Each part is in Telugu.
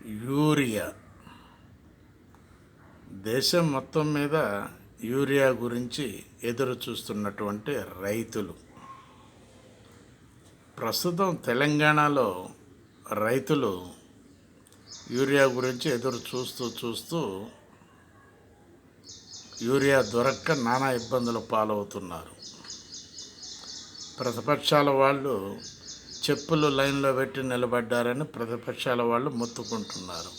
యూరియా దేశం మొత్తం మీద యూరియా గురించి ఎదురు చూస్తున్నటువంటి రైతులు ప్రస్తుతం తెలంగాణలో రైతులు యూరియా గురించి ఎదురు చూస్తూ యూరియా దొరక్క నానా ఇబ్బందులు పాలవుతున్నారు. ప్రతిపక్షాల వాళ్ళు చెప్పులు లైన్లో పెట్టి నిలబడ్డారని ప్రతిపక్షాల వాళ్ళు మొత్తుకుంటున్నారు.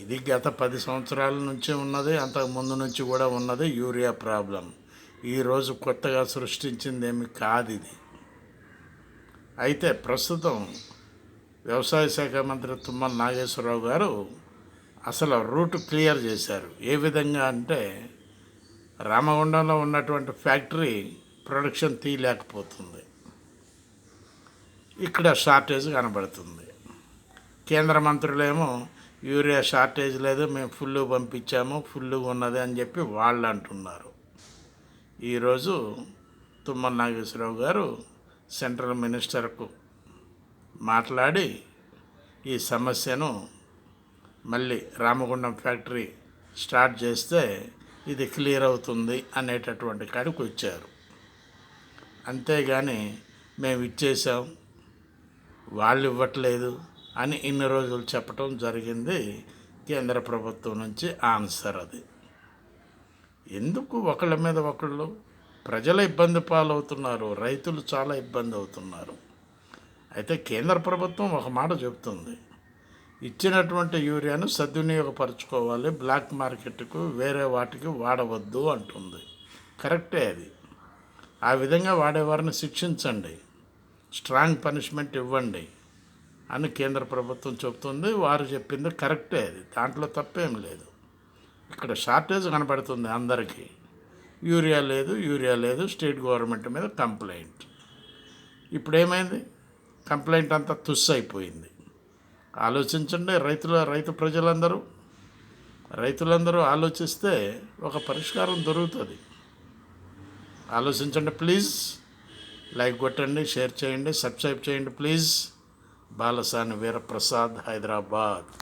ఇది గత 10 సంవత్సరాల నుంచి ఉన్నది, అంతకు ముందు నుంచి కూడా ఉన్నది యూరియా ప్రాబ్లం. ఈరోజు కొత్తగా సృష్టించిందేమి కాదు ఇది. అయితే ప్రస్తుతం వ్యవసాయ శాఖ మంత్రి తుమ్మల నాగేశ్వరరావు గారు అసలు రూట్ క్లియర్ చేశారు. ఏ విధంగా అంటే, రామగుండంలో ఉన్నటువంటి ఫ్యాక్టరీ ప్రొడక్షన్ తీయలేకపోతుంది, ఇక్కడ షార్టేజ్ కనబడుతుంది. కేంద్ర మంత్రులేమో యూరియా షార్టేజ్ లేదు, మేము ఫుల్ పంపించాము, ఫుల్గా ఉన్నది అని చెప్పి వాళ్ళు అంటున్నారు. ఈరోజు తుమ్మల నాగేశ్వరరావు గారు సెంట్రల్ మినిస్టర్కు మాట్లాడి ఈ సమస్యను మళ్ళీ రామగుండం ఫ్యాక్టరీ స్టార్ట్ చేస్తే ఇది క్లియర్ అవుతుంది అనేటటువంటి కాడికి వచ్చారు. అంతేగాని మేము ఇచ్చేసాం, వాళ్ళు ఇవ్వట్లేదు అని ఇన్ని రోజులు చెప్పటం జరిగింది. కేంద్ర ప్రభుత్వం నుంచి ఆన్సర్ అది. ఎందుకు ఒకళ్ళ మీద ఒకళ్ళు ప్రజల ఇబ్బంది పాలవుతున్నారు, రైతులు చాలా ఇబ్బంది అవుతున్నారు. అయితే కేంద్ర ప్రభుత్వం ఒక మాట చెబుతుంది, ఇచ్చినటువంటి యూరియాను సద్వినియోగపరచుకోవాలి, బ్లాక్ మార్కెట్కు వేరే వాటికి వాడవద్దు అంటుంది. కరెక్టే అది. ఆ విధంగా వాడేవారిని శిక్షించండి, స్ట్రాంగ్ పనిష్మెంట్ ఇవ్వండి అని కేంద్ర ప్రభుత్వం చెబుతుంది. వారు చెప్పింది కరెక్టే, అది దాంట్లో తప్పేం లేదు. ఇక్కడ షార్టేజ్ కనబడుతుంది అందరికీ. యూరియా లేదు, స్టేట్ గవర్నమెంట్ మీద కంప్లైంట్. ఇప్పుడు ఏమైంది? కంప్లైంట్ అంతా తుస్సు అయిపోయింది. ఆలోచించండి, రైతు రైతులందరూ ఆలోచిస్తే ఒక పరిష్కారం దొరుకుతుంది. ఆలోచించండి ప్లీజ్. లైక్ కొట్టండి, షేర్ చేయండి, సబ్స్క్రైబ్ చేయండి ప్లీజ్. బాలసాని వీరప్రసాద్, హైదరాబాద్.